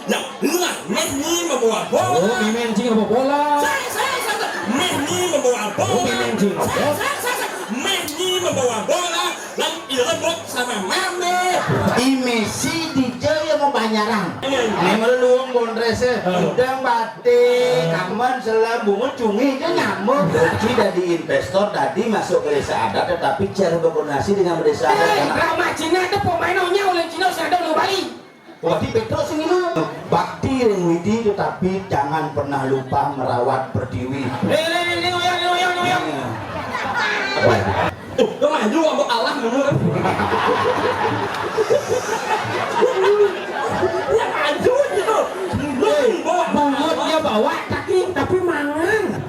Nah, Messi membawa bola. Oh, Messi membawa bola. Messi membawa bola. Oh, Messi. Messi membawa bola dan direbut sama Mane. Messi DJ mau banyaran. Ini meluang bondrese. Udang batik, kaman selambungan cungi kan nyamuk. Doci dari investor tadi masuk ke desa adat, tetapi cara berkoordinasi dengan desa adat. Drama Cina itu pemainnya oleh Cina sudah ada Bali. Wadi Petro sing ini bakti yang widi, tetapi jangan pernah lupa merawat pertiwi. Ngoyang. Tuh, maju sama Allah dulu. Ya maju gitu. Bungut dia bawa tapi mangan.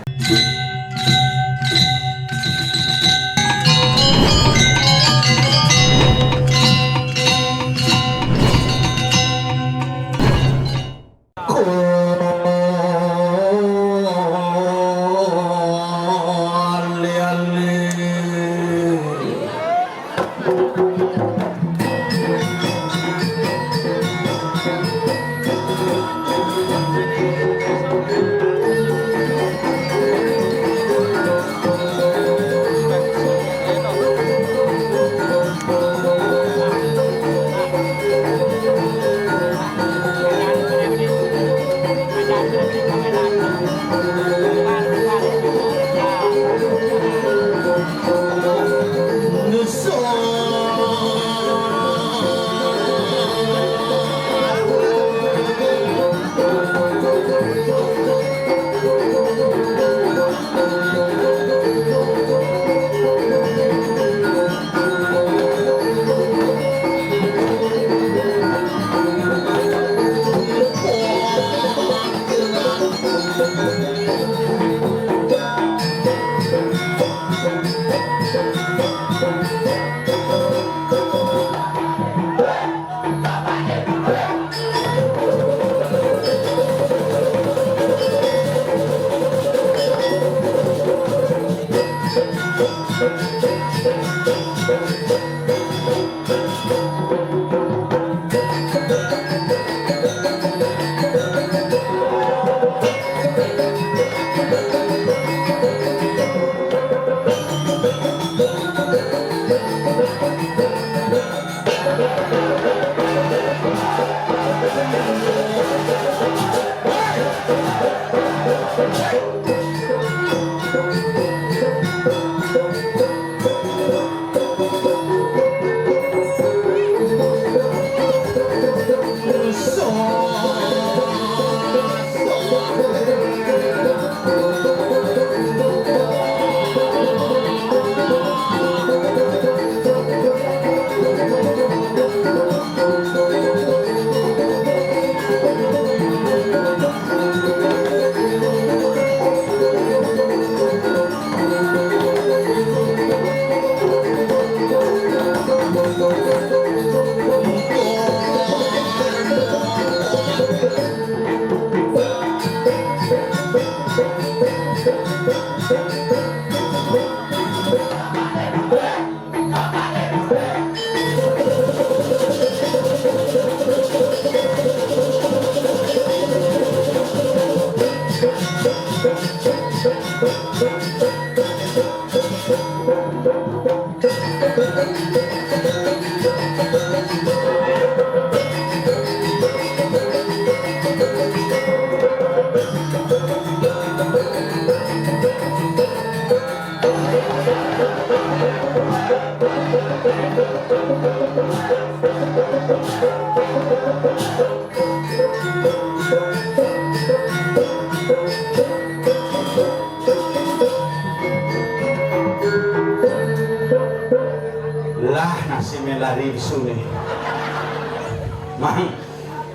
Lah nasi melari bisu nih.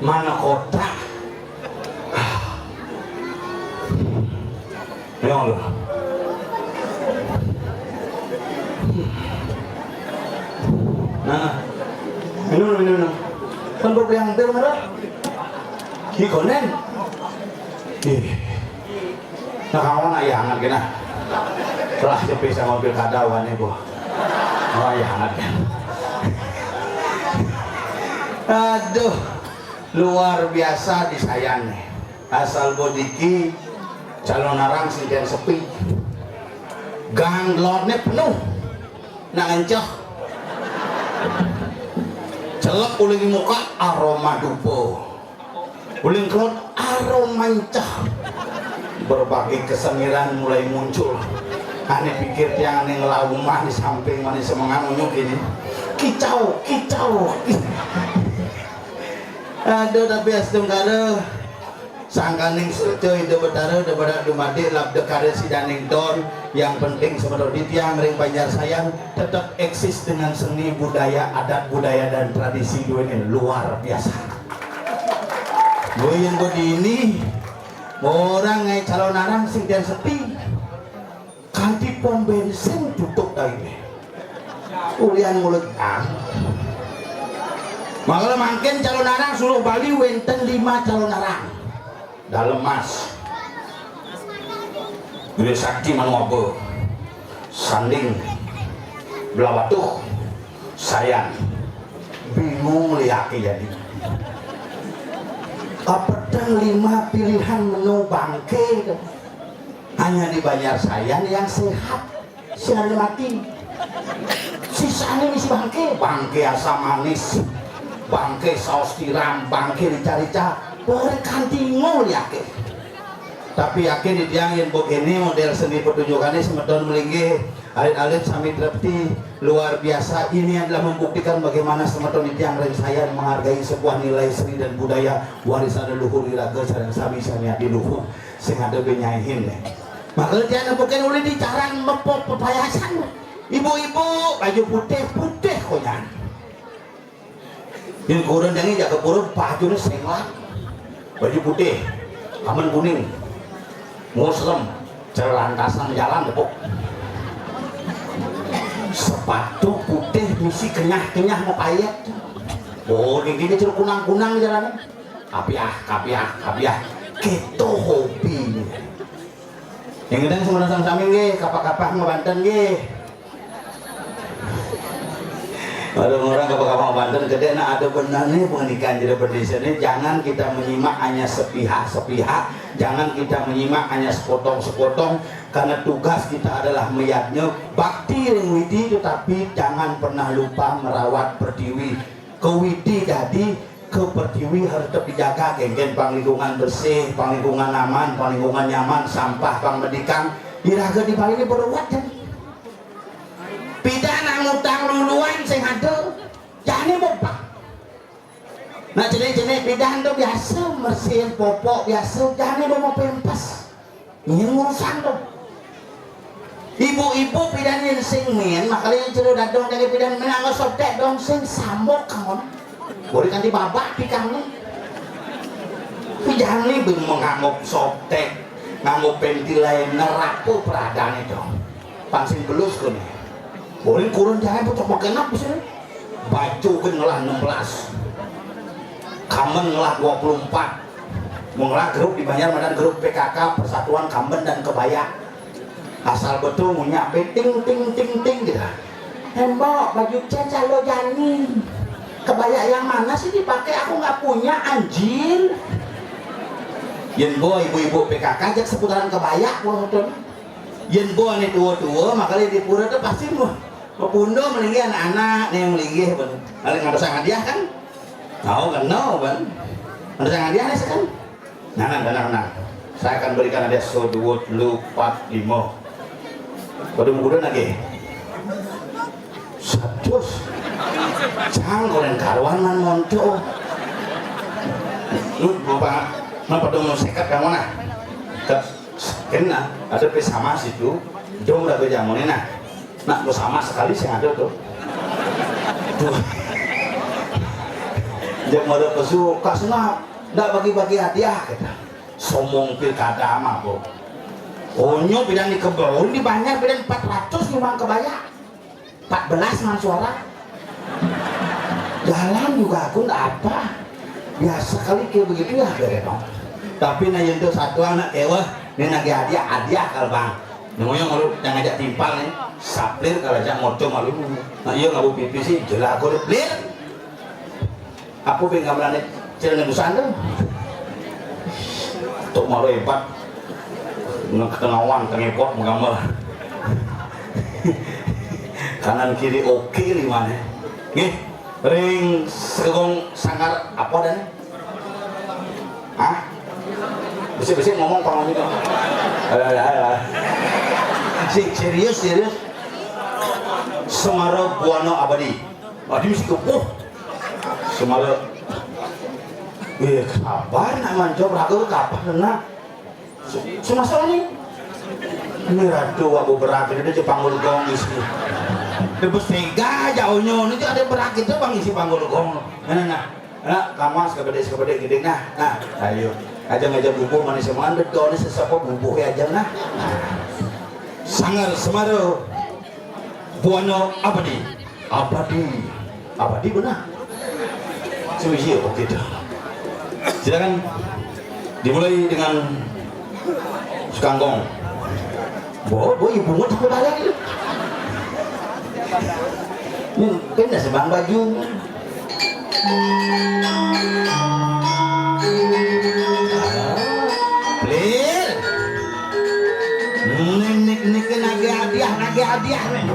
Mana kota? Ya Allah. Nah, minum. Kan yang tel marah. Hikonen. Nah kamu ayah hangat kena. Telah cepet sama mobil kadawan ibu. Oh ayah hangat kan. Aduh, luar biasa disayang nih. Asal bodiki calon narang singen sepi, gang lornya penuh, nak ngenceh, celek uling muka aroma dupo, uling kelot aroma encah, berbagai kesemiran mulai muncul. Ane pikir tiang ane ngelawumah di samping manis semangat unyuk ini kicau. Aduh tapi astem kare sangkaning secoy de betara de badak dumade lab de kare sidaning don. Yang penting sebenarnya tiang ring Banjar Sayang tetap eksis dengan seni budaya, adat budaya dan tradisi dua ini luar biasa. Gue yang begini orang ngai calon narang sing dan sepi kanti pom bensin tutup dari ulian mulut makanya makin calon narang suruh Bali wenten 5 calon narang dalam mas gede sakti manuabe sanding belah batuh sayang bingung liaki jadi apedang 5 pilihan menu bangke hanya di Banjar Sayang yang sehat siang mati sisanya misi bangke asam manis, bangke saus tiram, bangke rica-rica boleh kantingo yakin. Tapi yakin di tiang yang begini model seni pertunjukannya semeton melinggi alit-alit sami trepti luar biasa. Ini adalah membuktikan bagaimana semeton di tiang Ring Sayang menghargai sebuah nilai seni dan budaya warisan leluhur iraga sareng sami sami di luhur sing ada benyahin deh. Maka dia bukan oleh di carang mepop pepayasan ibu-ibu baju putih konyan ini kurun yang ini jaga kurun bajunya senglah baju putih aman kuning muslim celantasan jalan tepuk sepatu putih misi kenyah mau payet gini ceruk kunang-kunang jalannya kapiah gitu hobi yang gedang sama samping ge kapak-kapak ngebanten ge ada orang kapak-kapak ngebanten gede nah ada benarnya pernikahan jadi berdesanya jangan kita menyimak hanya sepihak jangan kita menyimak hanya sepotong karena tugas kita adalah meyatnya bakti ring widi tetapi jangan pernah lupa merawat pertiwi ke widi jadi ke pertiwi harus tetap dijaga geng pang lingkungan bersih, pang lingkungan aman, pang lingkungan nyaman, sampah pang medikang iraga di Bali ini berbuat kan pidana ngutang luluan sing ada jane bopak nah jenis pidana itu biasa bersihin popok biasa jane mau pempas ini ngurusan tuh ibu-ibu pidana sing min makanya yang cerita dong dari pidana menang sotek dong sing sambok kamu boleh ganti babak di kamu jangan nih belum mengamuk sotek ngamuk pentilai nerapu peradaan itu pangsing belus kan boleh kurun jangan pun coba genap sih baju kan ngelah 16 kamen ngelah 24 mengelah grup di Banjar Madan grup PKK Persatuan Kamben dan Kebaya asal betul punya ting gitu hembok baju caca lo jani kebaya yang mana sih dipakai aku nggak punya anjir yen bo ibu-ibu PKK aja seputaran kebaya yen bo ini tua-tua makanya di pura itu pasti mau pundo melinggi anak-anak nih melinggi paling ada sang hadiah kan tahu kan ban ada sang hadiah nih kan nah saya akan berikan hadiah 1 2 3 4 5 pada muda lagi 100 jangan goreng karuanan monco lu bapak kenapa dong mau sekat kamu nah kena ada pesama situ jauh udah bejamunin nah bersama sekali sih ada tuh jangan ada pesu kasna nggak bagi-bagi hadiah kita somong pilkada mah kok onyo bidang di kebun di banyak bidang 400 memang kebaya 14 man suara jalan juga aku nggak apa biasa kali kayak begitu ya dong tapi nah yang itu satu anak ewa ini lagi hadiah kalau bang namanya malu yang ngajak timpal nih saplir kalau ajak moco malu nah iya nggak pipi sih jelas aku lir aku pengen berani kecil nebusan tuh untuk mau hebat ngekenawan ngepot menggambar kanan kiri oke limanya nih ring segong sangar apa dan hah bersih-bersih ngomong panggil juga serius Semara Buana Abadi mesti kepuh Semara kapan aman coba aku kapan nak semasa ini ini ratu aku berakit itu Panggul Gong isi debus tega jauhnya ini ada berakit itu bang isi Panggul Gong nah kamas kebedes gede nah ayo aja ngajak bumbu manis mandek kau ini sesapa bumbu ya aja nah sangar Semara Buana Abadi benar semuanya oke dah silakan dimulai dengan Sukanggong boh ibu mau takut balik gitu ini kan dah sebang baju Blir nik nage hadiah nih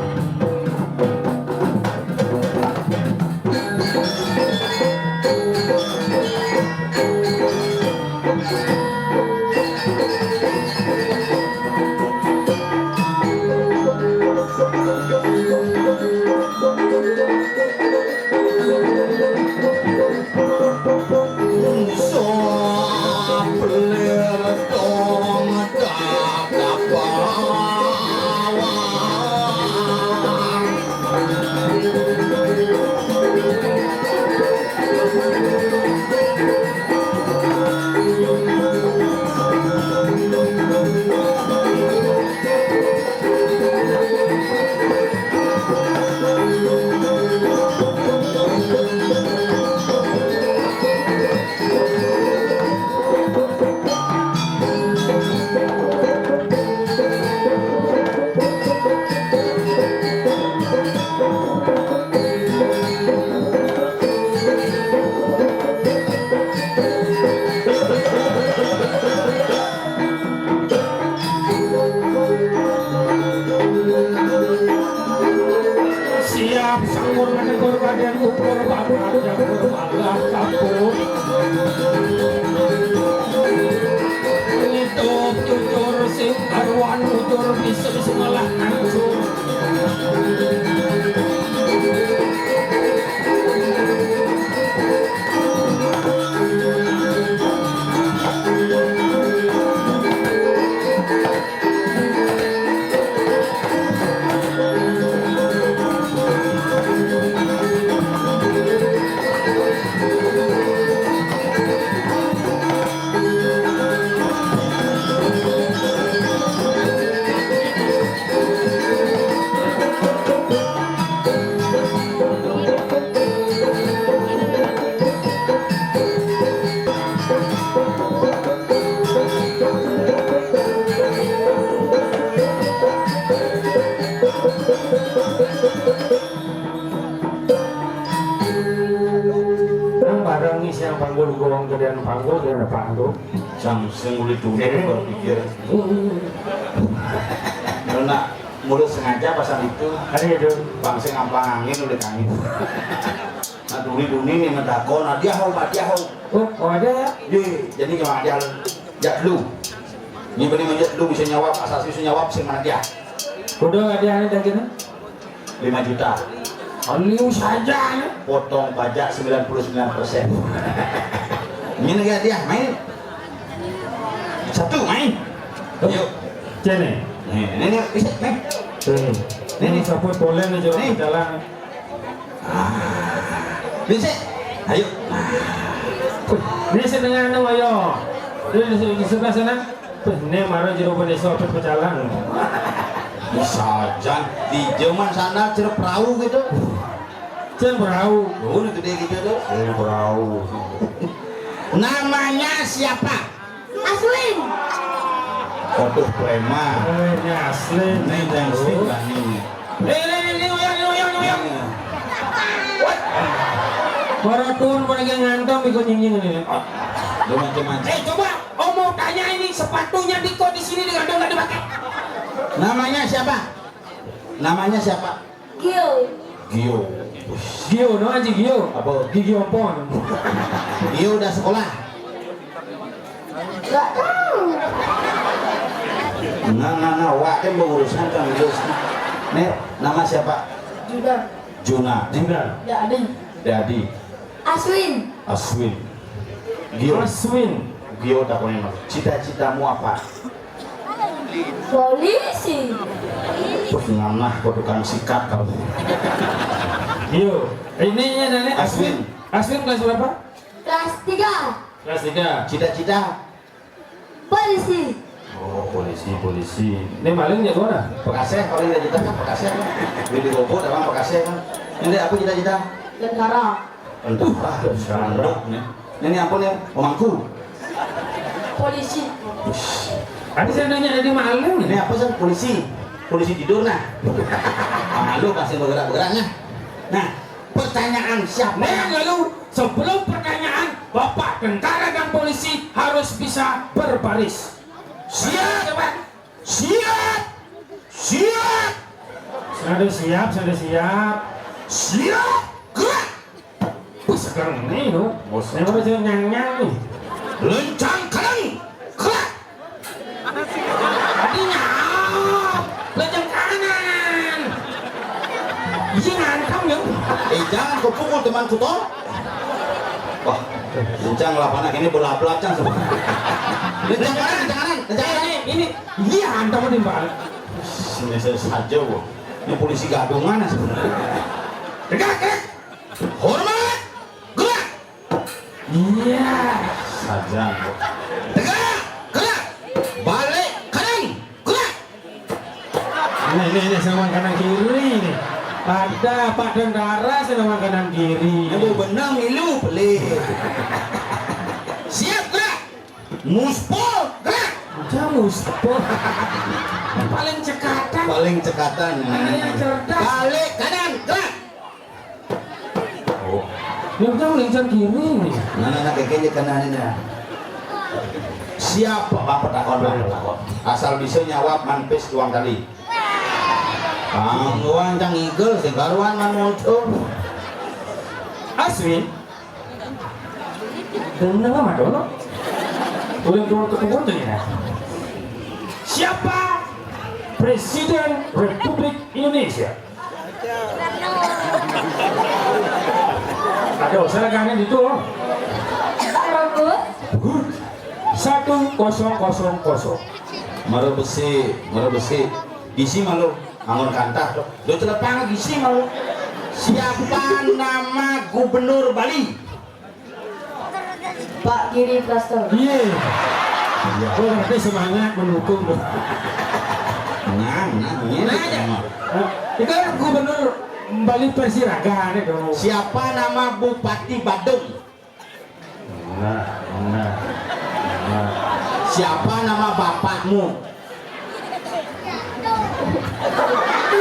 Senggulit dulu berpikir karena mulut sengaja pasang itu ada ya bangsa ngampang angin udah kangen nah dulu nih ngedakon nah dia hau oh ada ya jadi gimana dia jak lu ini benih menjat lu bisa nyawab asal bisa nyawab sih mana dia udah ada yang ada gini 5 juta liu saja potong pajak 99% ini dia main satu main yuk Cene ini bisa main ini saput boleh nih jalan bisa ayo ini sedang anu ayo ini sebelah sana ini marah jeruk desa pecalang bisa jan di zaman sana jeruk perahu gitu perahu oh ini gede gitu tuh perahu namanya siapa Aslin. Waduh preman. Ini Aslin. Ini yang sih ini. Ini Baratun lagi ngantong ikut nying ini. Lu macam-macam. Coba Om mau tanya ini sepatunya Diko di sini digandong nggak dipakai? Namanya siapa? Namanya siapa? Gio. Gio. Gio, no aja Gio. Apa? Gigi ompon. Gio udah sekolah. Gak tahu. Nah, wak kan berurusan kan Gio. Nih, nama siapa? Juga. Juna. Juga. Gak ada. Dadi. Aswin. Aswin. Gio. Aswin. Gio tak punya. Cita-citamu apa? Polisi. Terus ngamah kau tukang sikat kau. Gio. Ini nenek Aswin. Aswin kelas berapa? Kelas 3. Kelas 3. Cita-cita. Polisi. Oh, polisi. Ini maling ya gua. Pekasih, kalau cita-cita kan pekasih kan. Beli gobo, abang pekasih kan. Ini apa cita-cita? Tentara. Sandok nih. Ini ampun ya, omangku. Polisi. Tadi saya nanya ada maling. Ini apa sih? Polisi tidur nah. Malu kasih bergerak-geraknya. Nah, pertanyaan siapa? Nah, lalu sebelum pertanyaan, Bapak tentara dan polisi harus bisa berbaris. Siap, Pak. Siap. Sudah siap. Siap. Gerak. Wih, sekarang ini loh. Bosnya udah nyang-nyang nih. Lencang kanan. Gerak. Tadi nyang. Lencang kanan. Ini ngantong ya. Jangan kau pukul temanku toh. Wah, lencang lapangan ini bola belakang sebenarnya. Lencang kanan. Ini iya hantam nih Pak. Ini saja, Bu. Ini polisi gadungan sebenarnya. Tegak. Hormat. Gerak. Iya. Saja, Bu. Gerak. Balik kanan. Gerak. Ini sama kanan kiri nih. Ada Pak tentara sama kanan kiri. Ini benar milu pelih. Siap gerak. Muspol gerak. Jamus. Paling cekatan. Iya, cerdas. Balik kanan, gerak. Oh. Yang tahu lincah kiri nih. Nah, kayaknya kanan ini. Siapa Bapak takon? Asal bisa nyawab manpis uang kali. Uang cang igel, segaruan man muncul. Aswin. Dengar lama dulu. Boleh ketemu ya. Siapa Presiden Republik Indonesia? Ada silakan itu loh. Rambut. Good. 1000. Maru besi. Isi malu, angon kantah. Lo telepang isi malu. Siapa nama Gubernur Bali? Pak Giri Prastowo. Iya. Gue ngerti semangat mendukung loh. Ini aja. Itu kan Gubernur Bali Persiraga nih dong. Siapa nama Bupati Badung? Nah. Siapa nama bapakmu?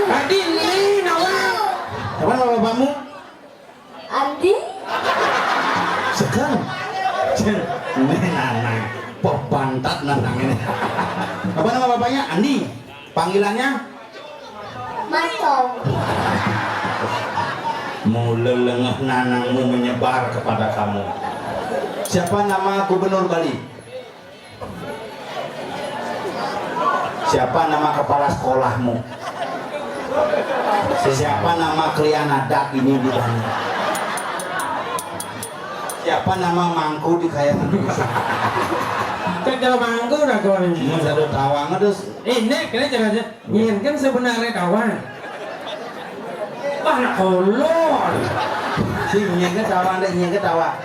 Tadi ini nawang. Siapa nama bapakmu? Andi. Sekarang. Ini nanang. Pepantat nanang ini. Apa nama bapaknya? Andi. Panggilannya? Masong. Mulai lengah nanangmu menyebar kepada kamu. Siapa nama Gubernur Bali? Siapa nama kepala sekolahmu? Siapa nama klien adat ini di Bali? Siapa nama mangku di kayangan dusun? Kan kalau mangku udah gue nih. Ini ada tawang terus. Ini kira caranya nyin kan sebenarnya kawan. Anak kolor. Si nyengke tawang deh, nyengke tawa.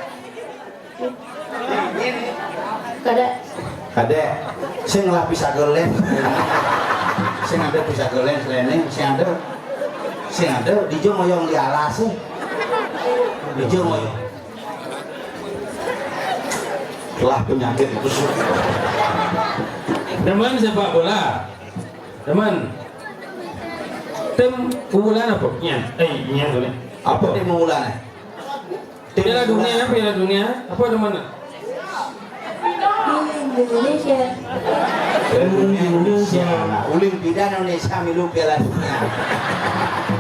Kade, sing lah pisah gelen. Sing ada pisah gelen selene, sing ada dijo moyong di alas sih. Dijo moyong. Telah penyakit itu sudah. Teman sepak bola. Teman. Tim unggulan apa? Nyan boleh. Apa tim unggulan? Piala dunia apa ada mana? Indonesia. Indonesia. Olimpiade Indonesia milu Piala Dunia.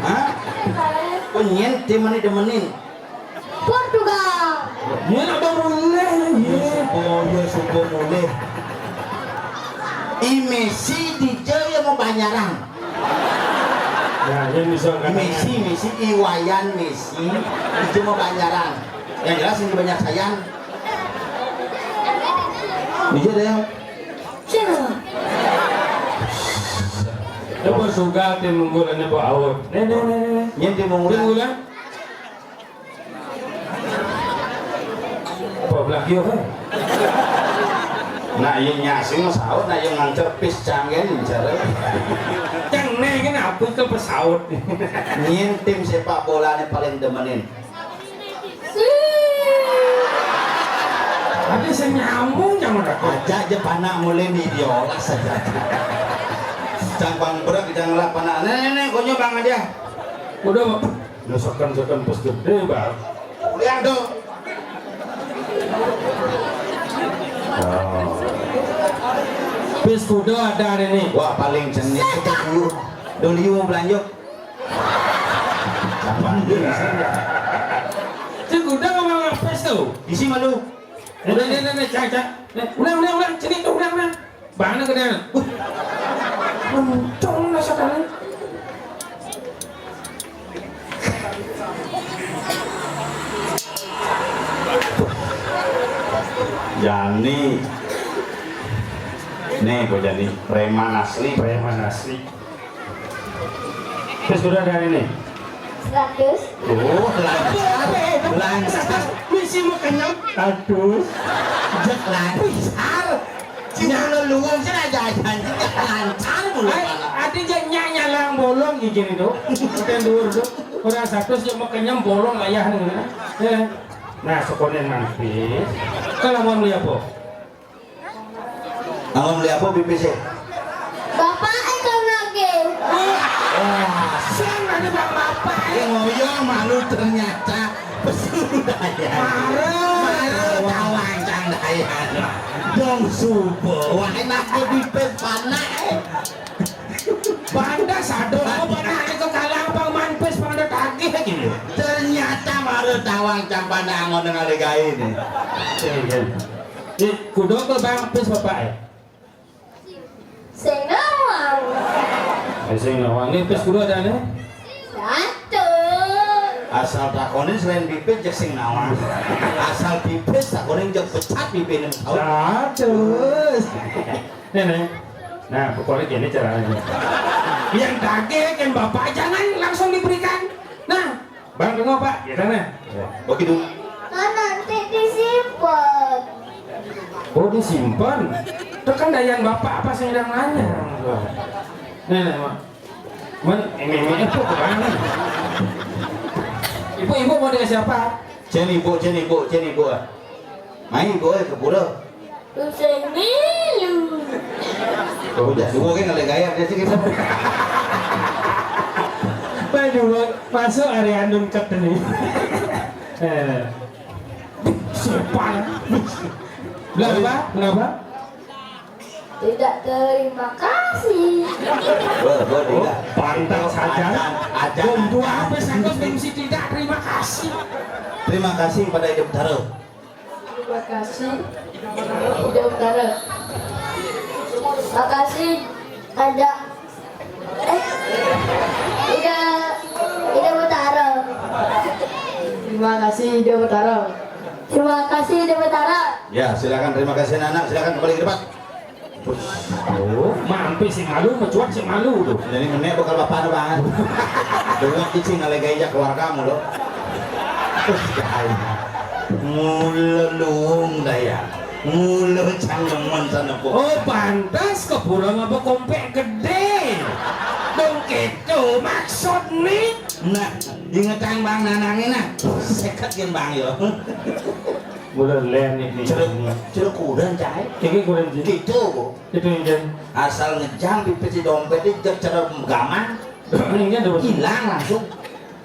Hah? Penyen tim mana demenin? Portugal. Dia nak boleh ya. Oh ya subuh boleh. Messi di Jaya mau Banyaran. Nah, yang bisa Messi Iwayan Messi itu mau Banyaran. Yang jelas ini banyak sayang. Iya deh. Cina. Dia Portugal tim unggulannya bawa awal. Nih. Yang tim unggulan. Unggulan. Apa belakang kan? Nah yang nyasing sahut, nah yang ngancer pis canggih ngancer. Yang nih kan apa itu pesawat? Nyin tim sepak bola ini paling demenin. Tapi saya nyambung jangan takut. Aja aja panak mulai videola saja. Cangkang berat kita ngelap panak. Nenek konyo bang aja. Udah pak. Udah sekan pas gede bang. Lihat dong. Pis kuda ada nih. Wah paling cenit kita dulu. Dulu mau belanja. Cangkang dulu saja. Si kuda ngomong pis tuh. Isi malu. Udah, cak. Ulang, cerita ulang. Bana kedengaran. Mencong lah sekarang. Jani. Nih kok Jani, preman asli. Pis kuda ada nih. 100. Oh, lancar. Misi mau kenyang. Aduh. Jak lancar. Cuma leluhur saya jajan lancar mulu. Ada nyanyi lang bolong gini itu. Kita dur tuh. Orang satu sih mau kenyang bolong ayah nih. Nah, sekolah nanti. Kalau mau beli apa? Mau beli apa BPC? Bapak itu lagi. Wah, Sen ada bang bapak. ngoyong malu ternyata pesudaya. Maru tawang candaya. Dong supo, wah enak BPC panak. Banda sado, banda itu kalang bang manpes banda tagih gitu. Ternyata maru tawang campanangon dengan legai ini. Kudo ke bang pes bapak ya. Sengawang. Sing ngawang ini pes kudo ada nih. 1. Asal takonin selain bipin cek sing nawang. Asal bipin takonin cek pecat bipin yang tahu. Terus. Nih. Nah, pokoknya gini caranya. Yang daging kan bapak jangan langsung diberikan. Nah, bang tengok pak, gitu nih. Begitu. Nah, nanti disimpan. Oh disimpan. Tekan dayan bapak apa sih yang nanya? Nih, mak. Ini itu kemana? Ibu mau dikasih apa? Ceni ibu. Main ibu ke pura. Semilu. Kau udah dua kan kalau gaya dia sih kita. Pak dulu masuk area nungket ini. Siapa? Kenapa? Tidak terima kasih. Tidak. Pantas saja. Ada. Dua apa sanggup mesti tidak terima kasih. Terima kasih pada hidup Taro. Terima kasih. Hidup Utara. Makasih ada Hidup Utara. Terima kasih Hidup Utara. Terima kasih Hidup Utara. Ya silakan, terima kasih anak, silakan kembali ke depan. Oh, mampir si malu, mencuat si malu tuh. Jadi menek bakal bapak banget. Dengan cicing alegaya keluar kamu loh. Mulung daya. Mulu canggeman sana po. Oh, pantas keburang apa kompek gede. Dong gitu maksud nih. Nah, ingetang bang nanangin nah. Sekat gen bang yo. Boleh len nih. Ceruk kudan cai. Kiki kurang jadi. Gitu. Itu yang jadi. Asal ngejam pipet dompet itu cara gaman. Ini kan dapat Hilang langsung.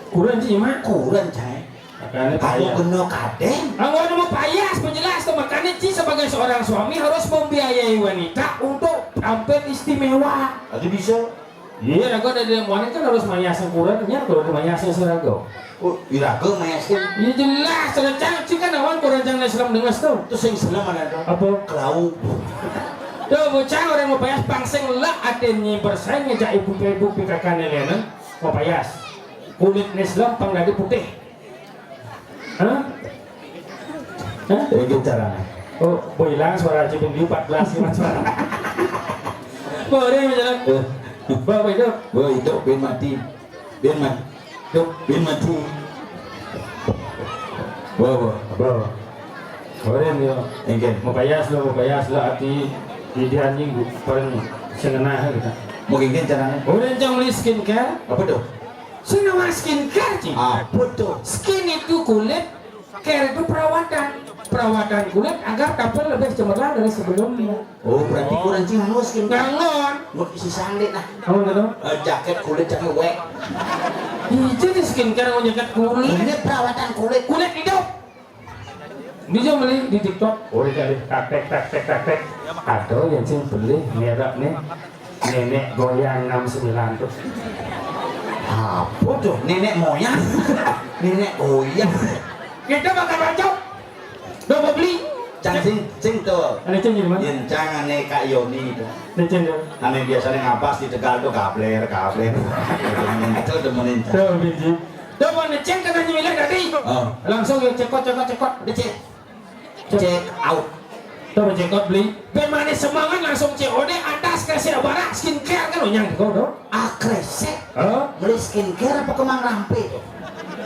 kurang sih mak. Kudan cai. Makanya Aku payah. kena kadeng. Anggaran mau payah penjelas tuh, makanya Ci sebagai seorang suami harus membiayai wanita untuk tampil istimewa. Tadi bisa. Iya, rago dari wanita kan harus mayasang kurangnya kalau mayasang serago. Oh, iraga mayaskin. Iya jelas, rencang Ci kan awan kurang Islam dengan tuh. Terus yang senang mana tuh? Apa? Kelau. Tuh bocah orang mau payas pangseng lah adennya bersaing ngejak ibu pikakannya lena mau payas. Kulit Islam panggadi putih. Hah? Hah? Itu caranya. Oh, hilang suara Cipin 14 gimana suara? Boleh menjalan. Bawa itu. Wah itu bin mati. Bin mati. Bin mati. Wah. Boleh nih. Engken. Mau payas lo arti di anjing paling sengenah kita. Mungkin caranya. Udah jangan beli skincare. Apa tuh? Senang skincare Ci. Apa tuh? Skin itu kulit, care itu perawatan kulit agar tampil lebih cemerlang dari sebelumnya. Oh berarti kurang cing anu skin. Ngangon. Mau isi sandit lah. Kamu nggak tahu? Jaket kulit jaket wek. Itu di skincare mau nyekat kulit. Ini perawatan kulit. Kulit hidup. Bisa beli di TikTok. Oh cari taktek. Atau yang sih beli merek nih. Nenek goyang 69 tuh. Apa tuh? Nenek moyang. Nenek goyang. Kita bakal bacok. Udah mau beli. Cing tuh. Ada ceng di mana? Yen cangane Kak Yoni itu. Ada ceng tuh. Ane biasanya ngapas di Tegal tuh kapler. Itu demenin. Tuh biji. Tuh mau ngecek kan nyemilah tadi. Oh. Langsung ya cekot. Dicek. Check out. Tuh cekot beli. Bagaimana semangat langsung COD atas kasih barang skincare kan nyang kau tuh. Kresek. Oh, Beli skincare apa kemang rampe tuh?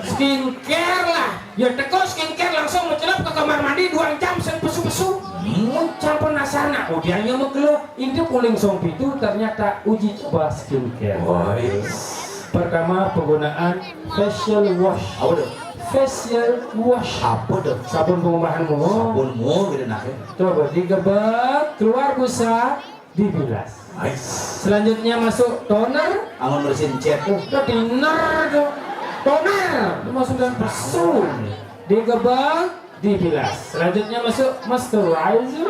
skincare lah. Ya teko skincare langsung mencelup ke kamar mandi 2 jam sen pesu-pesu. Muncul penasaran. Oh dia yang mengeluh. Ini puling song itu ternyata uji coba skincare. Pertama penggunaan facial wash. Apa tuh? Facial wash. Apa tuh? Sabun pengumbahan muka. Sabunmu gitu nah. Coba digebek, keluar busa, dibilas. Selanjutnya masuk toner, Angon bersihin cat tuh. tiner tuh. Toner, masuk dalam pesu. Digebek, dibilas. Selanjutnya masuk moisturizer.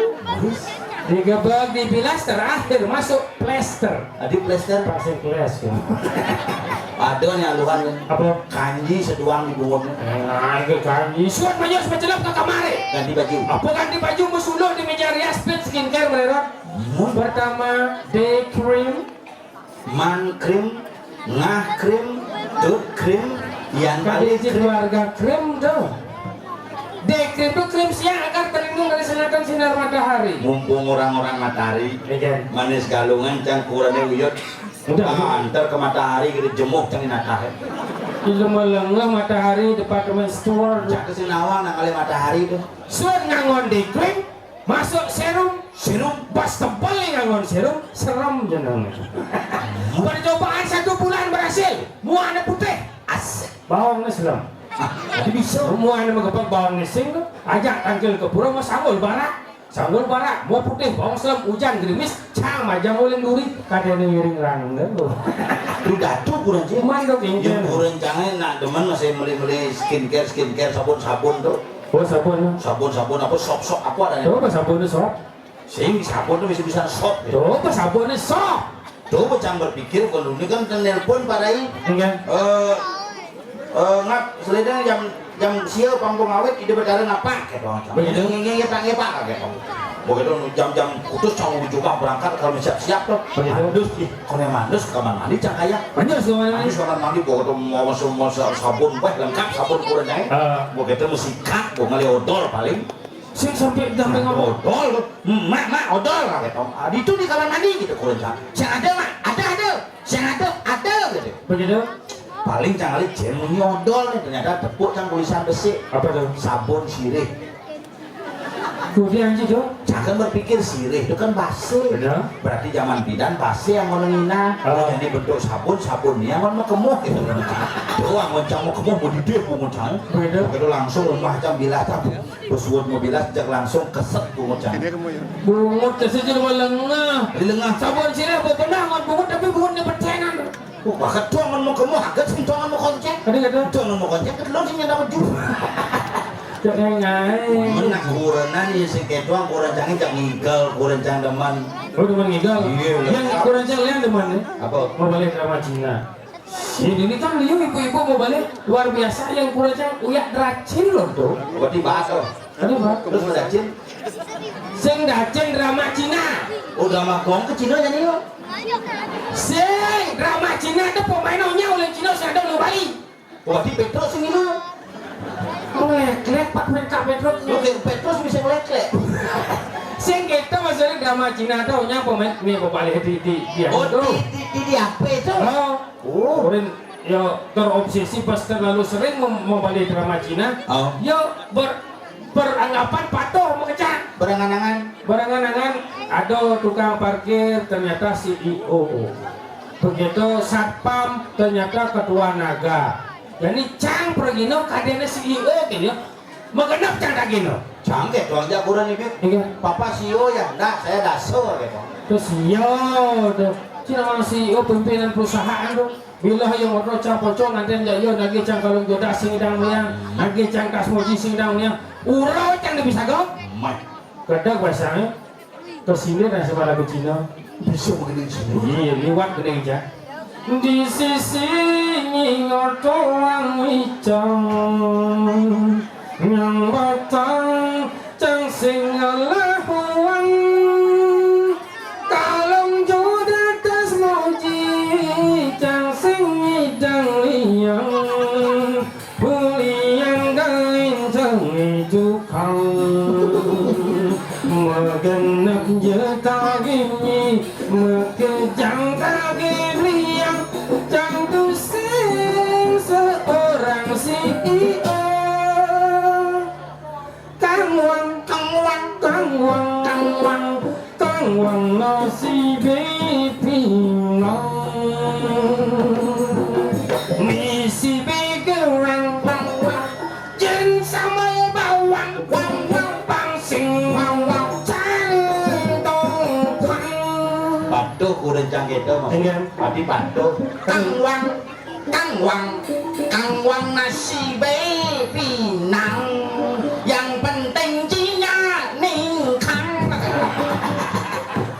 Digebek, dibilas, terakhir masuk plester. Tadi plester. Pasir kelas ya. Ada nyaluhan Apa? kanji seduang di bungkuknya. Ke kanji. Suat maju sepecelap ke kamare. Ganti baju. Apa ganti baju musuluh di meja rias pit skincare mereka. Pertama day cream, Man krim, ngah krim, tut krim, yang kali kali krim. keluarga krim dong. Day cream itu krim siang agar terlindung dari sinatan sinar matahari. Mumpung orang-orang matahari, Iya. manis galungan cangkurannya uyut. Udah. Antar ke matahari gitu jemuk cangin natah. Di lengah matahari departemen store. Cak kesinawang nak kali matahari tuh. Suat ngangon day cream, masuk serum pas tebal ngangon serum, serem jeneng. Percobaan 1 bulan berhasil, muana putih, asik. Bawang serem. Jadi bisa. Muana mengebak bawang nesing tuh, ajak tangkil ke pura mas sanggul barak, mau putih, bawang serem, hujan gerimis, cang majang ulin duri, kadang ngiring rangga loh. Lu datu kurang sih. Mandok Yang ingin. kurang jangan nak demen masih beli skincare sabun tuh. Oh sabun. Sabun apa sop apa ada. Coba sabun sok. Sing sabun tuh bisa sop. Coba sabun sok. Coba cang berpikir kalau ini kan telepon parai. Enggak. Ngap selidang jam sieu panggung awet ide berjalan apa kayak bang. Begitu. Nge kayak bang. Begitu jam khusus cang juga berangkat kalau siap tuh. Begitu. Mandus kalau mandus ke kamar mandi cang kayak. Banyak semuanya. Mandus kamar mandi begitu mau sabun lengkap sabun kurang naik. Begitu mesti kak ngali odol paling. Sing sampai sampai ngomong. Odol, mak odol lah gitu. Itu di kamar mandi gitu kurang cang. Yang ada mak ada. Yang ada gitu. Begitu. Paling canggih jemu nyodol nih ternyata tepuk cang tulisan besi Apa tuh? sabun sirih. Kemudian sih tuh. Jangan berpikir sirih itu kan basi. Benar. Berarti zaman bidan basi yang ngolongina. Jadi bentuk sabunnya kan mau kemuh gitu. Doang ngoncang mau kemuh mau dideh mau ngoncang. Benar. Begitu langsung rumah jam bilas tak bersuut mau bilas jak langsung keset mau ngoncang. Bungut tersejur melengah. Di lengah Sabun sirih apa pernah ngon bungut tapi bungut ni pertenan. Bahkan tuangan mau kamu haget sing tuangan mau konceng. Kadang-kadang Tuangan mau konceng kedulung sing dapat juga. jangan ngai. Menak kurenan ya sing ketuang kuren canggih cak ngigel kuren cang deman. Oh demen ngigal. Iya, Yang kurang lihat demen ya. Apa? Mau balik drama Cina. Ini kan liu ibu-ibu mau balik luar biasa yang kurang uyak dracin loh tuh. Berarti bahas loh. Aduh pak. Terus dacin. Sing dacin drama Cina. Udah mah gong ke Cina jadi lo. Sing drama Cina itu pemainnya oleh Cina sedang mau balik. Berarti Petrus sing itu. Ngelek pak mereka Petro. Oke, Petrus bisa ngelek-lek. Sing kita maksudnya drama Cina tuh nya pemain nih mau balik di dia Oh, tuh. di apa itu? Oh, kemudian yo terobsesi pas terlalu sering mau balik drama Cina. Oh. Yo beranggapan patuh mengecat. Berangan-angan ada tukang parkir ternyata CEO. Begitu satpam ternyata ketua naga. Jadi cang pergino kadene CEO gitu. Mengenap cang dagino. Canggih tuang jagoran ini. Iya. Papa CEO ya, enggak, saya daso gitu. Terus CEO tuh. Cina CEO pimpinan perusahaan tuh. Bila yang orang cang pocong nanti yo lagi cang kalau jodoh singdang yang, lagi cang kasmoji singdang yang, urau cang bisa go. Mat, Kadang bahasanya kesini dan sepada ke Cina. bisa begini sini. Iya, liwat gede aja. Di sisi ngotoang wijang yang batang cang singalahuan kalong jodoh kasmoji cang sing ngidang liang puliang gain cang jukang Magenap jeta gini Mekejang kaki liang Jang tusing seorang CEO Kangwang, kangwang, kangwang, kangwang Kangwang nasi bipinang Misi begerang bawang Jen sama bawang Wang wang pangsing wang wang Patuh kuren canggih itu mas. Iya. Pati patuh. Kangwang nasi pinang yang penting Cina ningkang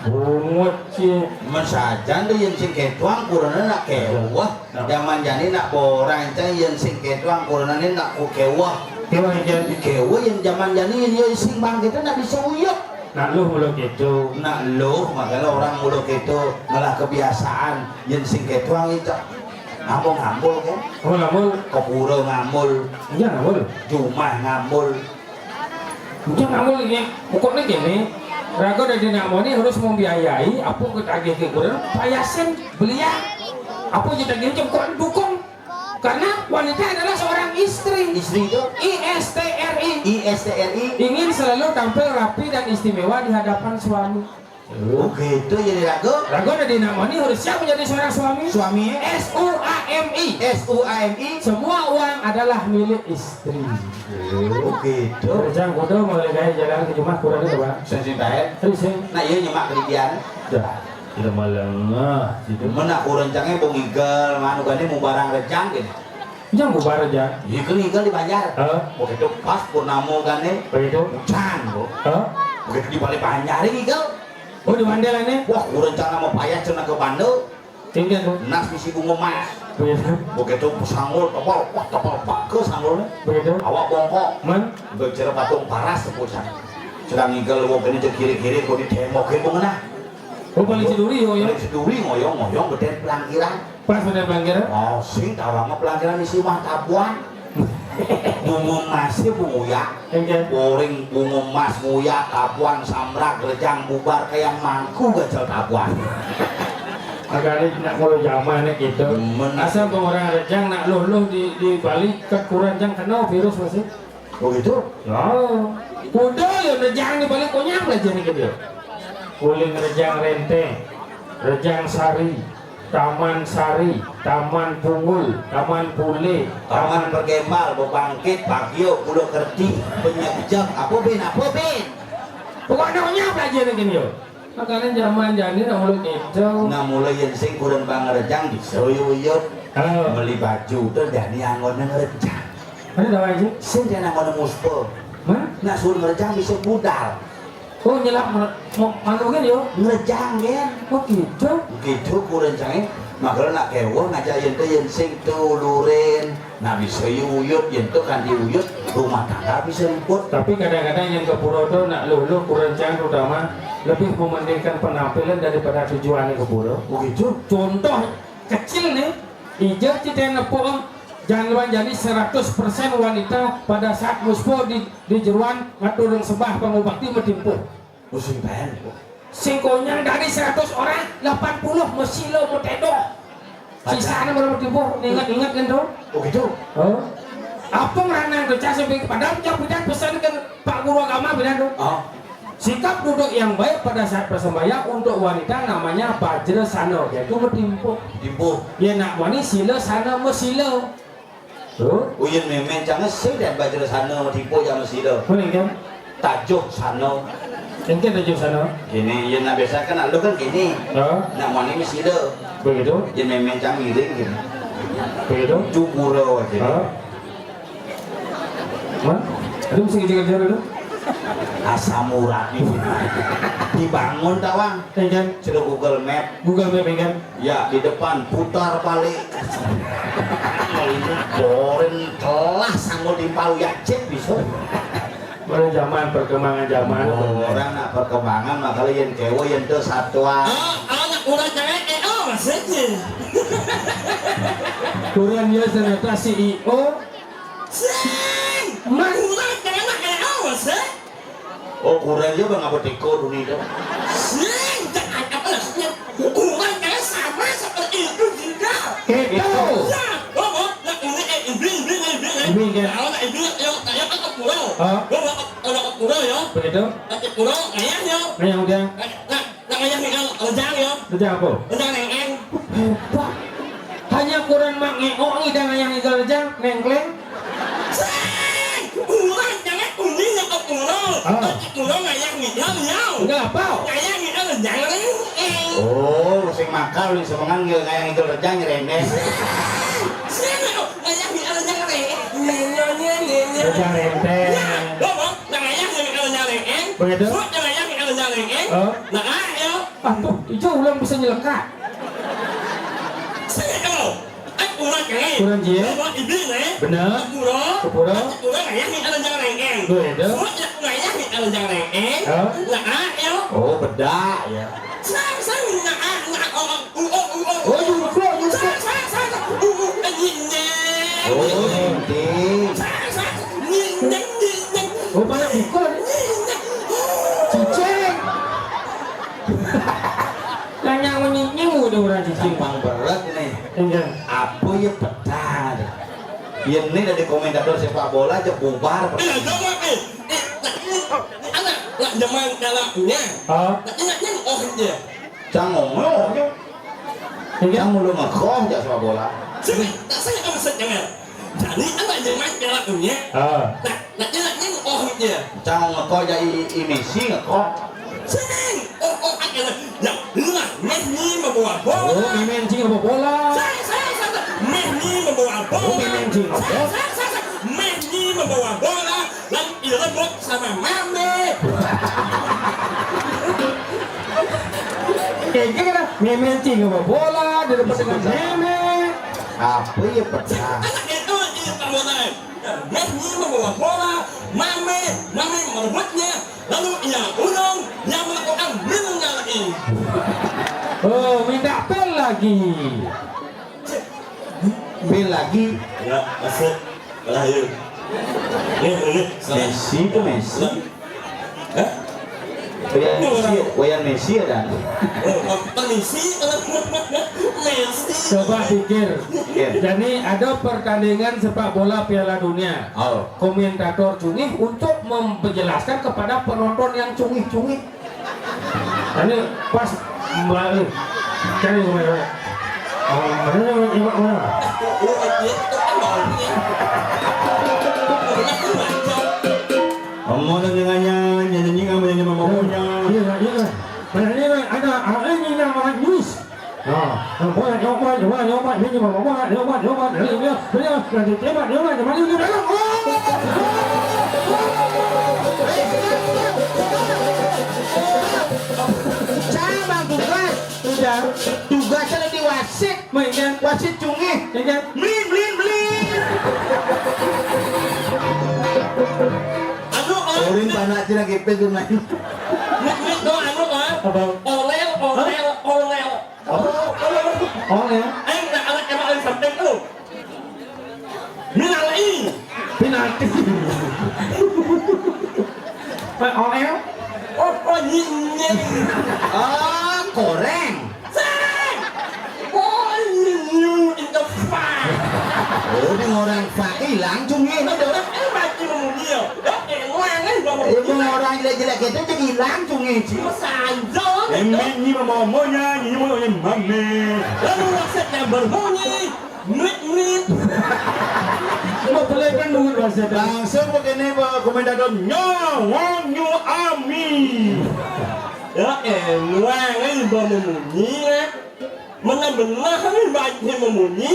bungut sih Mensajan tuh yang sing ketuang kurana nak kewah. Zaman jani nak borang cang yang sing ketuang kurana ni nak ku kewah. kewah aja Kewah yang zaman jani yang sing bang kita nak bisa uyuk. nak lu mulu gitu Nak loh makanya orang muluk itu malah kebiasaan yang sing ketuang itu ngambul kan. oh lamul Kepura ngamul, iya lamul Jumah ngamul. mungkin lamul ini pokoknya gini raga dari namanya harus membiayai apa kita agak ke kurang payasin belia apa jadi gini cukup dukung karena wanita adalah seorang istri Istri itu ISTRI ISTRI. ingin selalu tampil rapi dan istimewa di hadapan suami. Oh gitu jadi ragu. Ragu ada dinamoni harus siap menjadi seorang suami. Suaminya SUAMI. SUAMI. Semua uang adalah milik istri. Oh gitu. Jangan kudu mulai gaya jalan ke rumah kurang itu pak. Sensi tahe. Terus ya. Nah iya nyemak keridian. Dah. Tidak malangah. Gitu. Menak rencangnya mau ngigel, manu gani mau barang rencang gitu. Jangan bubar aja. Iya kan ngigel di Banjar. Begitu pas purnamo gani. Begitu. Hujan kok. Begitu di balik Banjar ngigel. Oh di Mandela ini. Wah rencana mau payah cina ke Bandung. Tinggal tuh. Nas misi bunga mas. Begitu. Begitu sanggul topal, wah topal pak ke sanggulnya. Begitu. Awak bongkok. Man. Bercerita patung paras sepusan. Sedang ngigel wong kene cek kiri-kiri kok ditemokin mengenah. Oh paling seduri yo yo. Balik seduri ngoyong-ngoyong gede pelangkiran. Pas bener bangkir. Oh sing tawang pelangkiran isi mah tabuan. Bunga masih bunguya. Tinggal. Boring bunga mas nguya tabuan samrak gerejang bubar kayak mangku gajal tabuan. Agak ini nak kalau zamannya gitu. Asal orang rejang nak luluh di Bali kekurangan kena virus masih. Oh gitu? Oh, udah ya rejang di Bali konyang lah jadi gitu. Kuling rejang rente, rejang sari, taman sari, taman pungul, taman pule, Taman bergembal, bebangkit, bagio, kulo kerti, penyejak, apa bin? Pokoknya konyang belajar gini yo. makanya zaman jadi nak mulut itu. Nah mulai yang sing kurang pangerjang disuyuyut beli baju tuh jadi anggonan ngerjang. Mana dah aja? Sing jadi anggonan muspo. Mana? Nah suruh ngerjang bisa budal. Oh nyelap mana mungkin yo? Ngerjang kan? Oh gitu. Gitu kurang canggih. Makanya nak kewo ngajarin tuh yang sing tulurin. Nah bisa yuyut, yang tuh kan diuyut rumah tangga bisa ribut. Tapi kadang-kadang yang ke pura tuh nak lulu kurang canggih terutama lebih mementingkan penampilan daripada tujuannya ke pura. Begitu. Contoh kecil nih, ijo kita nepung jangan jadi 100% wanita pada saat muspo di jeruan ngaturung sembah pangubakti metimpuh. Musim pen. Singkongnya dari 100 orang 80 mesilo metedo. Sisanya baru metimpuh. Ingat kan tuh? Begitu. Oh. Apa ngeranang kerja sampai padahal punya pesan kan Pak Guru Agama bilang tuh. Oh. Sikap duduk yang baik pada saat bersembahyang untuk wanita namanya bajra sana, yaitu metimpuh. Timpuh. Ya nak wani sila sana mesilo. Tuh. Uyin memen jangan sih dan baju sana timpuh jangan sih dah. Mana kan? Tajuk sana. Mungkin tujuh sana. Gini, yang biasa kan lu kan gini. Oh. Nak mana mesti dah. Begitu. Yang memen jangan miring gini. Begitu. Cuburo aja. Oh. Mana? Aduh mesti kejar-kejar dulu. Asam urat nih. Dibangun tawang. Kan? Sudah Google Map. Google Map kan? Ya di depan putar balik. Boren telah sanggup dimpalu ya cek bisa. Pada zaman perkembangan zaman. Orang nak perkembangan makanya yang kewo yang itu satwa. Anak orang cewek maksudnya. Kurian dia ternyata CEO. Sing, Mas. orang cewek maksudnya. Oh kurang juga nggak bertiko dunia itu. Sing, jangan apa maksudnya. Orang cewek sama seperti itu juga. Keto. Ya, oh, nak ini Ibing kan? Kalau nak ibing, yo, kayak ke pulau. Oh. Kalau ke pulau yo, Begitu. ke pulau kayaknya. Yang udah. Nak kayak tinggal lejang yo, Udah apa? lejang neng. Hebat. Hanya kurang mak ngeoi dan yang igal jang nengkleng. Sing, orang cewek kuning yang ke pulau. Ke pulau kayak ngidal yo. Enggak apa? Kayak ngidal lejang neng. Oh sing makal nih semangan nggak kayak itu rejang nyerendeng. Sing, kayak ngidal lejang neng. Rejang renteng. Begitu? Oh. Nah, ayo. Tuh, itu ulang bisa nyelekat. Kurang je. Benar. Kepura. Begitu. Oh bedak ya. Oh, juga. Oh penting. Oh, banyak buku nih. Cicing. Nanya menyinying udah orang cicing. Gampang berat nih. Enggak. Apa ya pedang? Ini dari komentator sepak bola aja bubar. Zaman kalahnya, Oh, ingatnya dia. Jangan ngomong. enggak. Jangan mulu ngekoh aja sepak bola. Saya akan jangan. Jadi anak zaman kalahnya, Oh. ingatnya dia. Jangan ngekoh aja Messi ngekoh. Sing, akhirnya, ya, lah, Messi membawa bola. Oh, mimen cing apa bola? Messi membawa bola. Oh, mimen cing apa? Messi membawa bola dan direbut sama Mame. Kayaknya kan mimen cing apa bola direbut dengan meme. Apa ya pedang? Anak itu mulai. Messi membawa bola, Mame merebutnya, lalu ia Unong yang melakukan minumnya lagi. Oh, minta pel lagi. Bel lagi. Ya, masuk. Lahir. Ini. Messi itu Messi. Hah? Wayan Messi ada. Messi. Coba pikir. Iya. Jadi ada pertandingan sepak bola Piala Dunia. Oh. Komentator cungih untuk menjelaskan kepada penonton yang cungih-cungih. Ini pas balik. Cari komentator. Oh, mana? Ngomong dengannya, nyanyi kamu nyanyi ngomongnya. Iya. Ini ada ini nama Yus. Boleh nyoba ini nyoba beliau nanti coba nyoba itu dalam. Sama tugas. Sudah. Tugasnya di wasit. Mainkan. Wasit cungih. Mainkan. Blin. Anu Urin panak cina kipis tuh main. Nek do anu Apa? Olel. Oh ya. Aing nak anak emang sampai tu. Minalai. Penalti. Oh ya. Oh nyinyir. Oh, goreng. Sang. Oh nyinyir in the fire. Oh, di orang pak hilang cungih. Nó được đấy, mà chỉ một nhiều. Đó, ngoan ấy, mà một Ibu orang jelek-jelek itu jadi hilang cungih sih. nó xài gió. Emen ni mama monya ni monya mame. Lalu wasitnya berbunyi, nit. Mau boleh kan nunggu wasit. Langsung begini Pak Komentator Nyawanyu Ami. Đó, ngoan ấy, mà một nhí á. Mình là baiknya memunyi,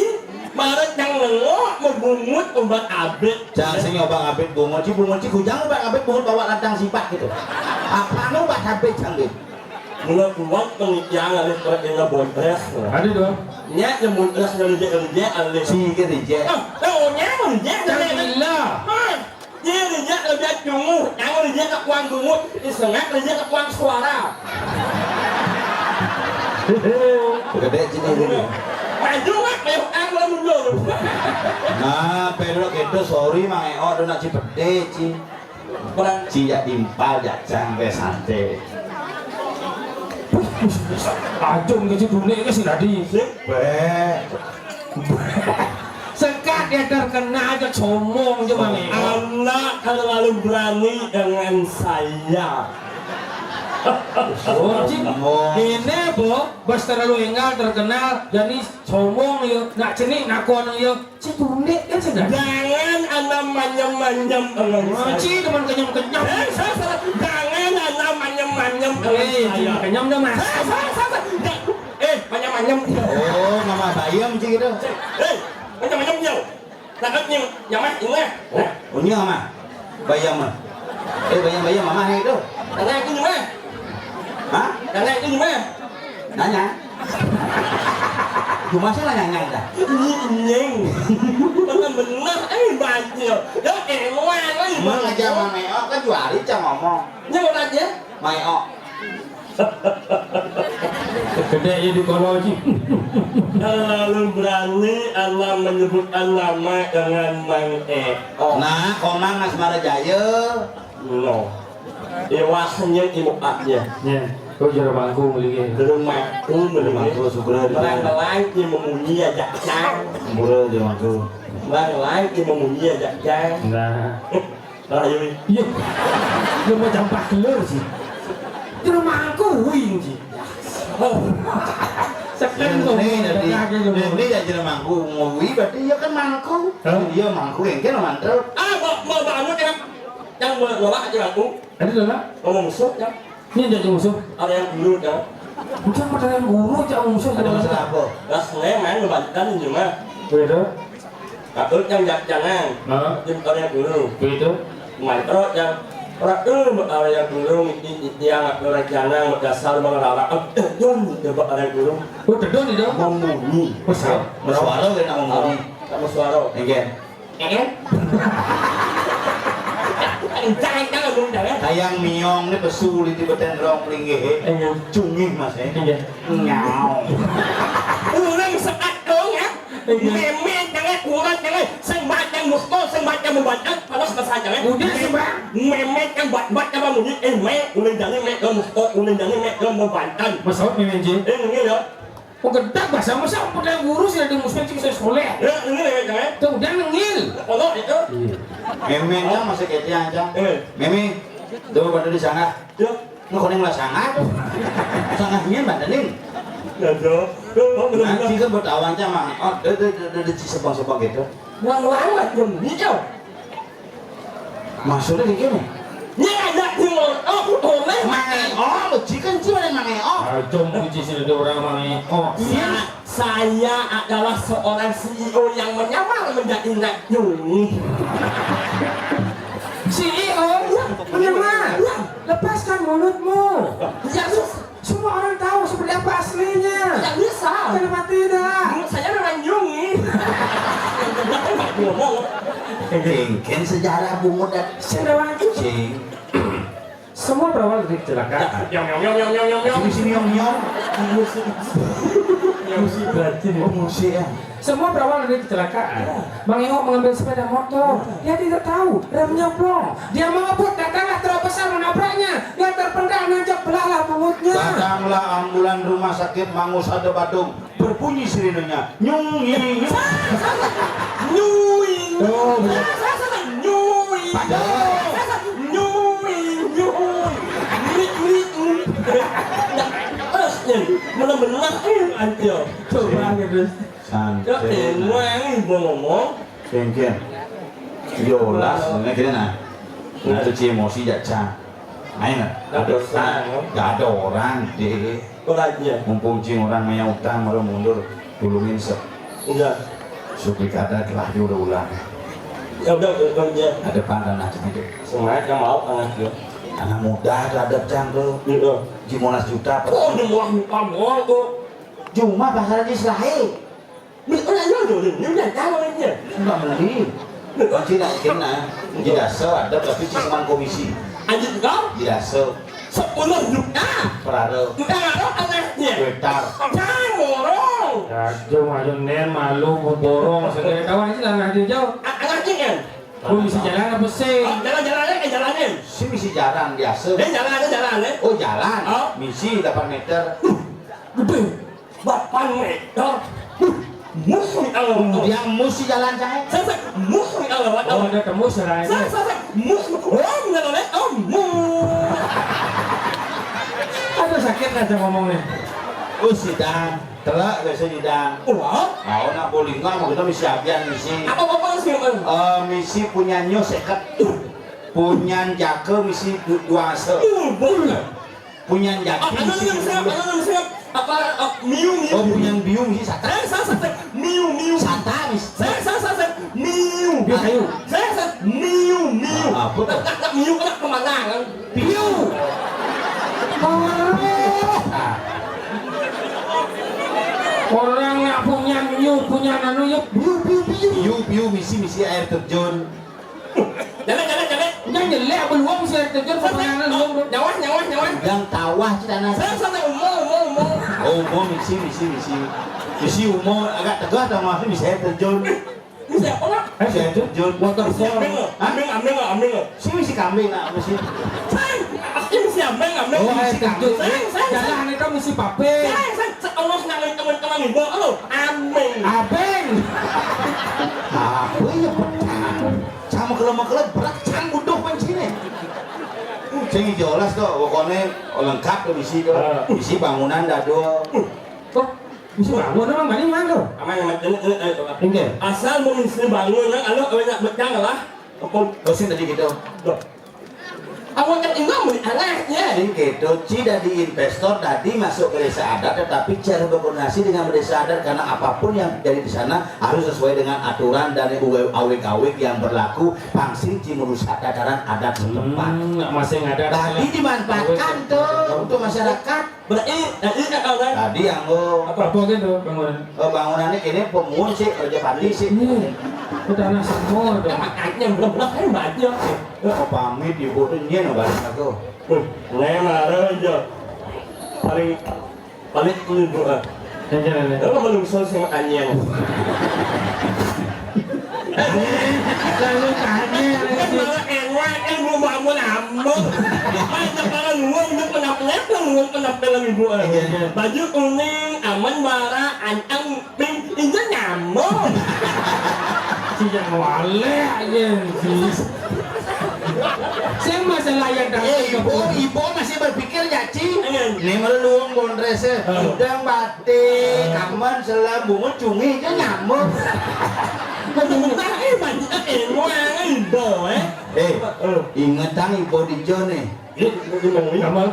maret yang lengok, membungut, obat abet. Jangan sing obang abet bungut ci kujang obang abet bungut bawa ladang sifat gitu. Apa nu obat abet jangan. Menurut kuat penelitian oleh Pertama Bontres. Ada dua. Nya yang Bontres yang dia oleh. Si kerja. Oh, nya dia Alhamdulillah. Dia lebih cungu, yang dia tak kuang bungut, isengak dia tak kuang suara. Gede sini dulu. Maju mak, mewah ang mundur. Nah, pero gitu sorry mang eo do nak cipete ci. Kurang Ci ya timpal ya sampai sate. Ajung ke situ nih ke si Nadi. Be. Sekat dia terkena aja comong aja bang. anak terlalu berani dengan saya. Oh, cik. Ini bo, bos terlalu engal terkenal, jadi comong yo, nak cenik nak kon yo, cik tunik kan sudah. Jangan anda manyam-manyam dengan Oh, saya. cik teman kenyam-kenyam. Salah. Jangan anda manyam-manyam dengan Eh, saya. kenyam dah mas. Salah. Manyam-manyam. Oh, nama bayam ci gitu. Manyam-manyam nhiều. Takut nhiều, nhà mắt đúng không? Oh, ini ama. Bayam mah. Bayam mama itu. Đằng này cái gì mà? Hah? Đằng này cái gì mà? Nanya. Cuma saya nanya dah. Nhìn. Mình nói ấy bài nhiều. Đó kẻ ngoan ấy. Emang aja mang eo kan juari cang ngomong. Nhưng mà là gì? Mai o. Gede ya di kolong cik. Terlalu berani Allah menyebutkan nama dengan Mang Eo. Nah, komang Asmara Jaya. No. Iwasnya ibu aknya. Ya, kau jarak bangku lagi. Di rumahku Mangku sugera di Orang mana? lain yang memuji ajak cang. Murah di mangku. Orang lain yang memuji ajak cang. Nah, Rayu. iya. Dia mau jampak telur sih. Di rumahku wing sih. Oh, sekarang tuh. Ini jadi mangku ngui berarti ya kan mangku. Iya mangku yang kan mantap. Mau bangun kan? Yang nolak aja aku. Ada dulu. Ngomong musuh kan? Ini jadi musuh. Ada yang dulu kan? Bukan pertanyaan guru jangan musuh. Ada masalah apa? Đó lẽ mãi người bạn đánh nhiều mà. Begitu. Ước trong giặc jangan. Nah, Nhưng ada yang dulu. begitu. Mày có yang orang ada yang dulu dia nggak orang jangan berdasar mengelarang. Don coba ada yang dulu Oh, terdon itu. memunyi. Besar. Bersuara kan ngomong. Kamu suara. Enggak. Jangan belum jangan. Hayang miong ini pesul di beten rong linggih. Cungih mas Iya. Nyau. Orang sekat dong ya. Memen jangan kurang jangan. Sembat yang musto sembat yang membaca panas besar jangan. Udah sih, Bang. Memen yang bat apa bunyi me ulen jangan me ke musto ulen jangan me ke membaca. Masalah memenji. Ini ya. Oh, gedak bahasa masa pertanyaan guru sih ada musuh cik saya soleh. Ya ini jangan. Tuh udah nengil. Kalau itu. Memenya masih kete aja. Meme, tuh pada di sana. Ya. Nggak koning lah sangat. Sangatnya bandanin. Ya do. Nanti kan buat awannya mah. Oh, di sepong-sepong gitu. Lang jam hijau. Maksudnya di gini. Nya ada timur. Oh, oleh. Mang oh, lo cikan muji mana mangeo. Ayo muji sih ada orang mana? Oh, Saya adalah seorang CEO yang menyamar menjadi Nak Nyungi. CEO? Menyamar? Lepaskan mulutmu. Ya, Semua orang tahu seperti apa aslinya. tidak bisa. Kenapa tidak? Menurut saya memang Nyungi. Nggak ngomong. Ken sejarah bungut dan Sendawan cing. semua berawal dari kecelakaan. Sini nyong nyong. Musik berarti Oh musik ya. semua berawal dari kecelakaan. Bang Eo mengambil sepeda motor. Dia tidak tahu remnya blong. Dia mengebut, datanglah truk besar menabraknya. Dia terpendam nanjak belahlah mulutnya. Datanglah ambulan rumah sakit Mangus Ade Badung. Berbunyi sirinenya. Nyung nyung. Nyui. Oh, benar. Saya nyui. Nyui. Nyui. Benar-benar aja. Coba gitu. Ya emang ngomong. Ken ken. Yolas, kira nah. Nah itu emosi jaca. Ayo nggak ada orang deh. Orangnya. Mumpung orang punya utang malah mundur tolongin Enggak. supaya kada telah diulang. Ya udah ya. Ada pandan aja itu. Semangat yang mau anaknya. Anak muda ada cangkel. Iya. Jimonas juta. Oh, dia mau kamu kok. Cuma pasar di Selahi. Mình có lại nhớ rồi, nếu nhà cao lên nhỉ? Enggak beli. Tidak kena. Tidak se ada tapi cuma komisi. Anh chị có? Tidak se. Sắp có lần nhục á. Perada. Chúng ta là đó anh em nhỉ? Hektar. Trai mồ đó. Ya, cuma nen malu borong segala kawan sih lah nanti jauh. Anh em chị em. Lu bisa jalan apa sih? Jalan-jalan aja, jalanin. Si misi jarang biasa. Đến jalan đấy. Oh jalan. Oh. Misi 8 meter. Gede. Bapak mẹ đó. Musuh Allah. Yang mesti jalan cahaya. Saya musuh Allah. Oh, ada temu selain Saya musuh. Oh, enggak boleh. Oh, Aduh sakit aja ngomongnya. Oh sidang. Telak biasa sidang. Wah. Mau nak bolingga mau kita misi abian misi. Apa sih, Bang? Misi punya nyo seket. Punya jake misi dua se. Boleh. Punya jake misi. Siap. Apa miu. Oh punya biu misi sata. Saya miu. Sata misi. Saya miu. Biar kayu. Saya miu. Apa tuh? Tak miu kan kemana kan? Biu. Orang nggak punya nyu, punya nanu ya Biu misi air terjun. Jalan. Yang jelek belum sih terjun permainan belum. Nyawan. Yang tawah cina Saya umur. Oh umum misi. Misi umum agak tegas sama misi air terjun. Ini siapa nak? Misi air terjun. Waterfall. Ambing. Misi kambing nak misi. Ini si ambing. Oh, air terjun. Saya. Jalan itu mesti pape. Saya Allah senang teman-teman ibu. Halo, ambing. Abeng. Apa ya sama kelem berat cang buduh pancine. Sing jelas tuh pokoknya lengkap tuh misi bangunan dado. Kok mesti bangun emang mana mana? Aman. Ini. Asal mau mesti bangun kan, alo banyak betang lah. Oh sih tadi gitu. Awak kan imam di anaknya. Jadi gitu, Ci dari investor tadi masuk ke desa adat, tetapi cara berkoordinasi dengan desa adat karena apapun yang terjadi di sana harus sesuai dengan aturan dari awik-awik yang berlaku. Pangsing Ci merusak tataran adat setempat. Masih ada. Tadi dimanfaatkan tuh untuk masyarakat. Berarti Tadi yang Apa gitu bangunan? bangunannya kini pemun sih kerja pati sih. Ini udah anak semua dong. makanya belum kan banyak. Oh pamit ibu tuh nyen balik aku. Nema aja. Paling dulu. Jalan. Kalau belum selesai anjing. Lalu tanya Enak belum bangun ambung. Banyak orang luang itu kenapa lagi buat. Baju kuning aman bara ancang pink ini nyambung. Sejak wale aja sih. Saya masalah yang Ibu masih berpikir ya Ci. Ini meluang bondrese. Udang batik, kaman selam bungut cungi itu nyamuk. banyak ngoan boy. Ingat tang ibu di nih. Kamar.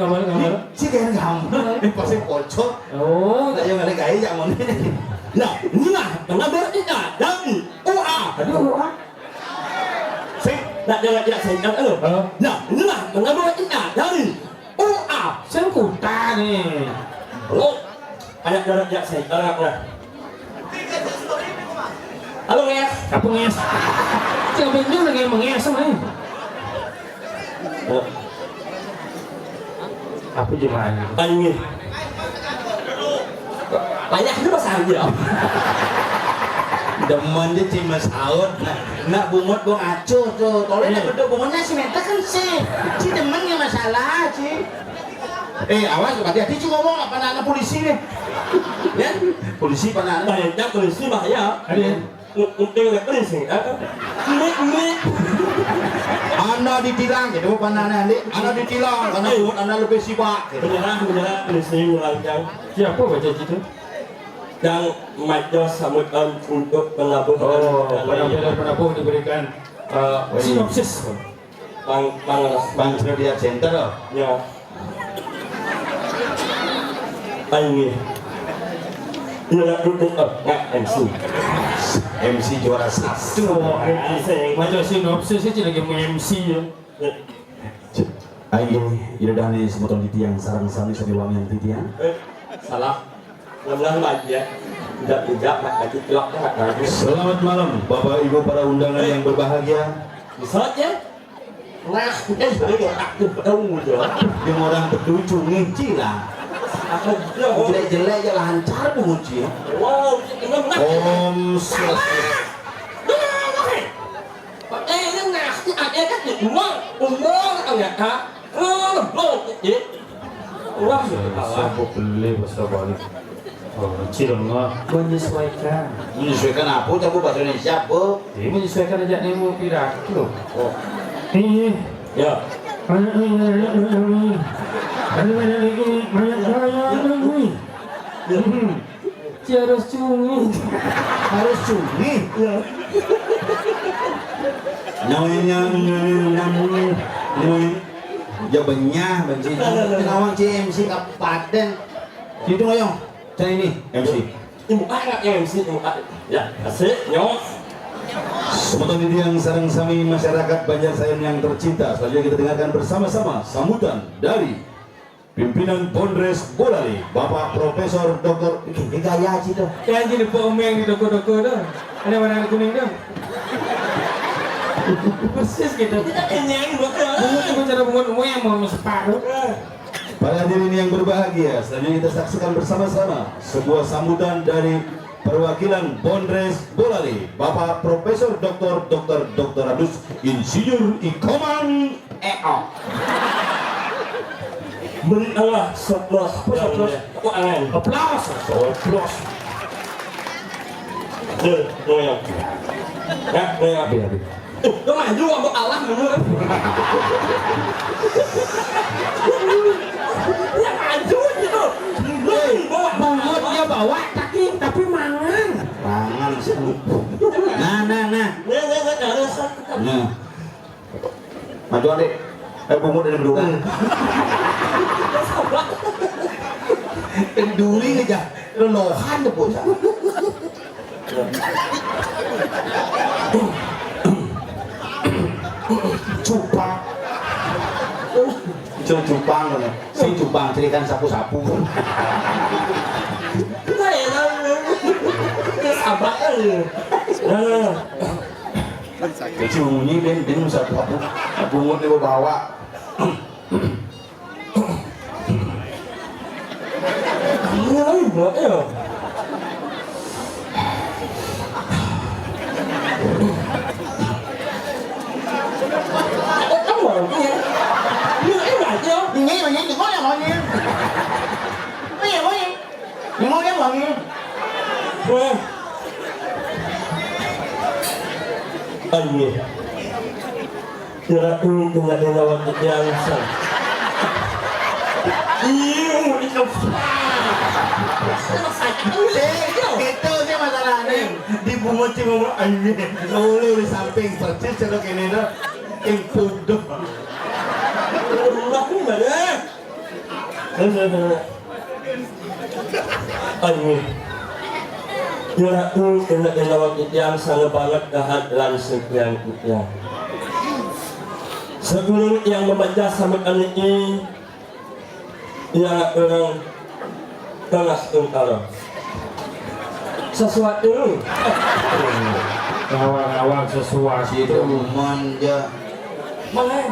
Si kan gampang, pasti pocok. Oh, Tak yang ada kaya jangan ni. Nah, inilah kenapa tidak dari UA. aduh, Saya nak jangan tidak saya ingat tu. Nah, inilah kenapa tidak dari UA. sengkuta nih. Oh, ada jarak tidak saya ingat lah. Halo Nges. Apa nges? Siapa yang lagi menges sama ini? Apa jemaahnya? Ini. Banyak tu pasal dia. Demen dia cuma saut. Nak bungut bung acuh tu. Kalau nak berdua bungutnya si menta kan si demen yang masalah si. Awas hati-hati cuma ngomong apa anak polisi ni. Ya, polisi mana? Banyak polisi bahaya. Ada. Mungkin nak polisi. Ini. Anda ditilang, gitu pandangan adik. Anda ditilang karena bungut anda lebih sibuk. Beneran polisi melancang. Siapa baca itu? Yang maju sambutan untuk pelabuhan. Oh, penampilan diberikan sinopsis. Bang Media Center loh. Ya. Ini. Ini nak duduk nggak MC. MC juara satu. Baca sinopsis itu lagi MC ya. Ayo, ini dah ni sebutong titi yang sarang sami sami wangi yang titi yang. Salah. Lemah lagi ya. Tidak nak kelak nak lagi. Selamat malam, Bapak Ibu para undangan yang berbahagia. Bisa je. Nah, ini aku tahu je. Yang orang bertuju ngici lah. Jelek-jelek je lancar bunguci. Wow, kenapa? Om Swastiastu. Ini nak ada kan umur enggak kak? Jadi. Wah, Siapa beli bahasa Bali? Oh, cilengah menyesuaikan. Menyesuaikan apa? Campur bahasa Indonesia apa? Ini menyesuaikan aja nih mau pidato. Oh, Ini ya. Harus cungi. harus cumi. Namanya ya benyah benci. Kenawang CMC kapaten. Itu ngoyong. Cari ini MC. Ibu anak yang MC ibu ya, asik nyok. Semua ini yang sarang sami masyarakat Banjarsayan yang tercinta. Selanjutnya kita dengarkan bersama-sama sambutan dari pimpinan Pondres Bolali, Bapak Profesor Dr. Ini gaya sih tuh. Yang jadi pomeng di doko-doko dah. Ada warna kuning dah. Persis gitu. Kita kenyang betul. Cuma cara bungut yang mau separuh. Para hadirin yang berbahagia, selanjutnya kita saksikan bersama-sama sebuah sambutan dari perwakilan Pondres Bolali, Bapak Profesor Dr. Adus Insinyur Ikoman EO. Berilah sebelah keuangan. Aplaus. Soplos. Ngoyong. Ya, ngoyong. Lo maju sama Allah dulu. Ya maju gitu. Bungut dia bawa tapi mangan. Tangan nah. Nah. Maju adik. Bungut dari berdua. Kenduri aja. Lolohan tuh bocah. Cupang. Cupang loh. Si cupang cerikan sapu-sapu. Sabar aja. Cunyi ben sapu-sapu. Bungut dia bawa. Ya. Ini tidak ini dengan lawan yang sang. Itu sih masalahnya. Kamu cuma ngomong anjing. Boleh di samping persis kalau kene dah. Yang punduk. Aku nggak deh. Ani, ya tu kena waktu yang sangat banget dahat langsung yang ya. Sebelum yang membaca sama kali ini, ya orang tengah tengkara. Sesuatu. Awang-awang sesuatu Itu manja. Mana?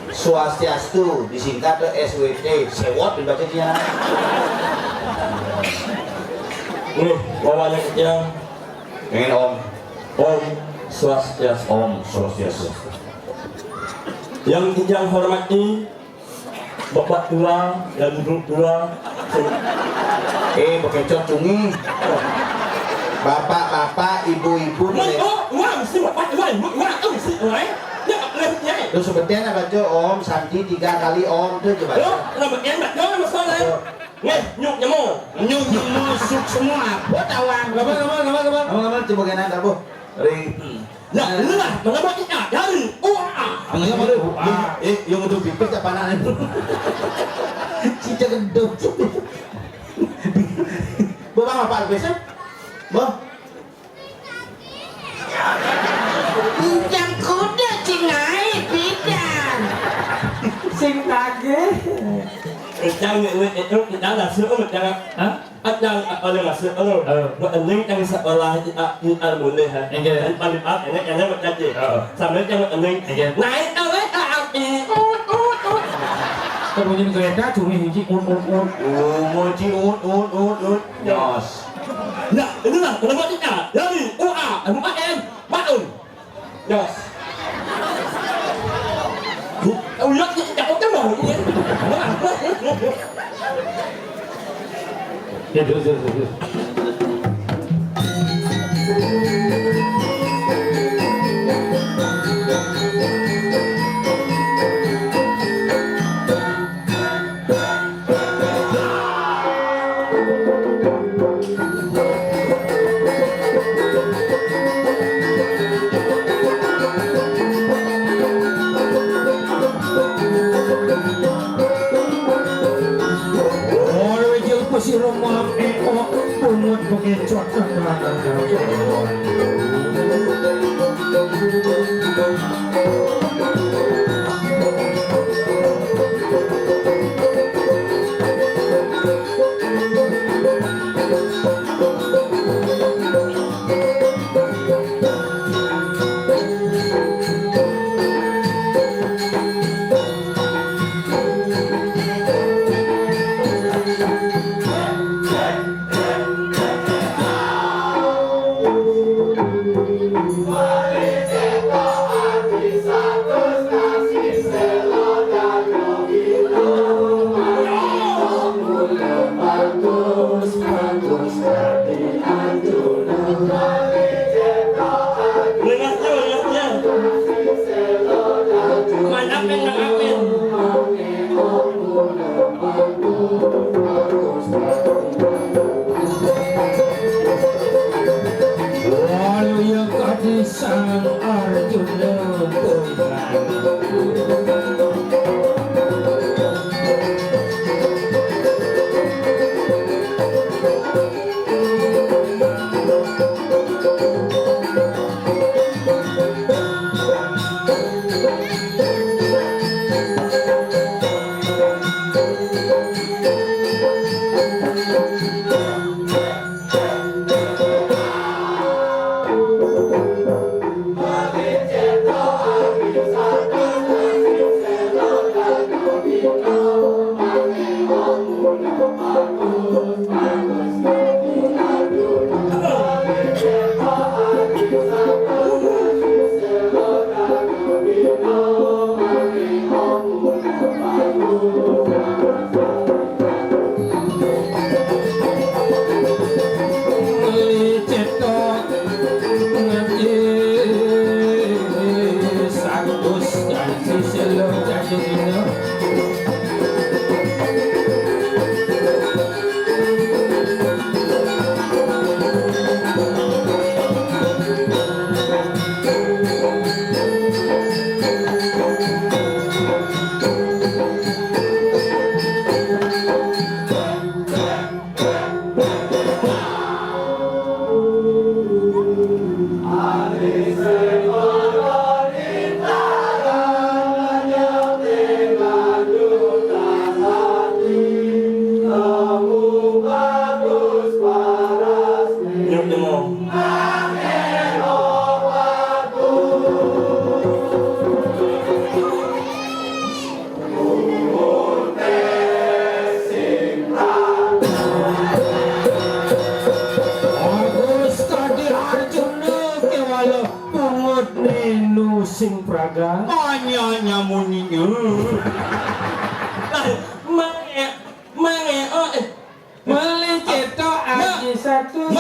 Swastiastu disingkat ke SWT. Sewot dibacanya. Nih, bawahnya yang Pengen Om. Swastiastu. Om Swastiastu. Yang hormati Bapak tua dan Ibu tua. Bekecot cungi. Bapak-bapak, ibu-ibu nih. Wah, si Bapak tua, Ibu tua, si lain. Ya, lihatnya. Lu sebetulnya baca Om Santi 3 kali Om tuh coba. Yo, nama yang tak tahu masalah. Nih, nyuk nyemu. Nyuk musuk semua apa tawang. Kamu coba kena apa? Ring. Nah, lu lah, nama kita dari UA. Enggak mau lu. Yang untuk pipis apa anak itu? Cicak gendut. Bapak apa biasa? Bang. Yang kuda cingai bidan. sing tagih. Trang itu kita là sữa mà trang ăn trang là sữa rồi nó ăn ninh trang sợ là ăn muốn đây hả anh ăn áp anh ấy mà trang gì sao đấy trang ăn ninh này tao ấy tao gì Kemudian kereta cumi hiji un. Mochi ut. Yos. nah itu lah kenapa kita dari UA em Baun yes lihat chẳng có cái mồi gì Ya, dulu. Si Romam pungut bekecot sang Arjuna Praga. Nyonya muninya. Meli cetok aji satu.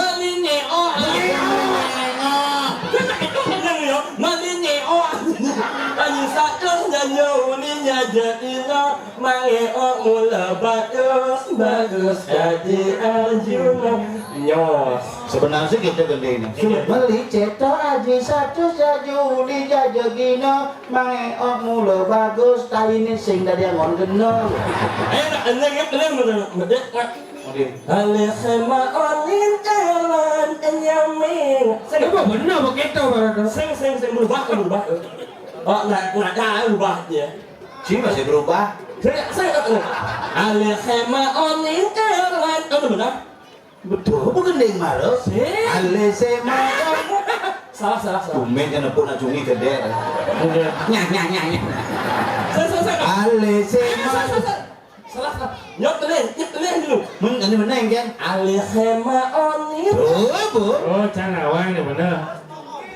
Sebenarnya sih gitu gede ini. Beli cetok aji satu sajuli jajagina mangeok mula bagus ini sing dari angon geno. Coba bener begitu baru. Sing berubah. Oh, nggak ada berubah ya. Si masih berubah. Saya benar. Betul bukan ding malu. Ale sema. Salah. Tumen jangan pun acungi gede. Nya. Saya. Ale sema. Salah. Nyok telen dulu. Mun ini meneng kan? Alihema onin. Oh, Bu. Oh, canawang ya bener.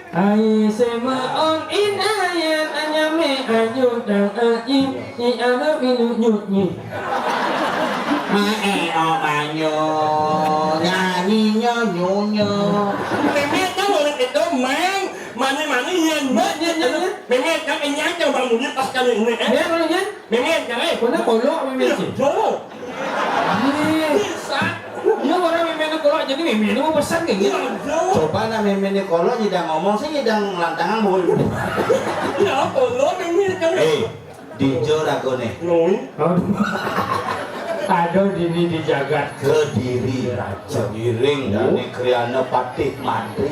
Ai sema on in ayan anyame ayu dan ayi i ana minu nyunyi. Manyo nyanyinya nyonyo. Memet kan orang itu mang. Mana yang Memet kan enyak yang bangunnya pas kali ini. Ya kalau nyan, Memet kan mana kolok memang sih. Jauh. Bisa. Ya orang memang kolok jadi memang mau pesan kayak gitu. Coba na memene kolok nyidang ngomong sih nyidang lantangan bol. Ya kalau Memet kan. Dijo ragone. Noi. Ada dini di jagat Kediri Cediring dan kriana patih mantri.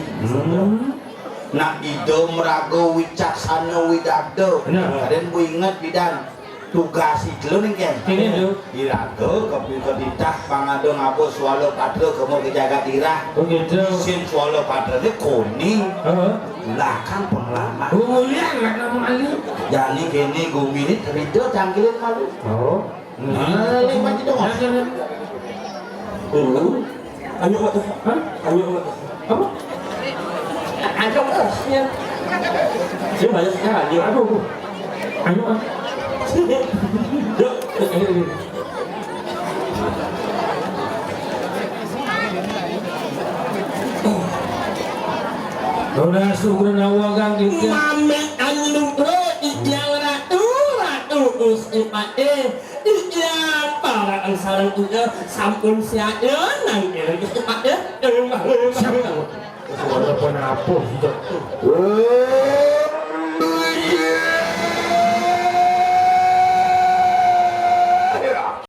Nak ido merago wicaksana widagdo. Kalian bu ingat bidan tugas itu nih kan? Ini tu. Irago keditah pangado ngabo swalo padro kamu ke jagat irah. Begitu. Sin swalo padro ini kuning. Lah kan penglama. Mulia lah nama Ali. Jadi kini gumini terido cangkilin malu. Oh. Lima aja dong. Ayo apa? Apa? Ayo ya. Siapa banyak sekali. Aduh. Ayo. Yuk. Udah sugeng nawagang gitu. Mamet anu bro ijang ratu usipate ijang para sareng ieu sampun siaeun nang ieu usipate Siapa? Suara penapuh gitu.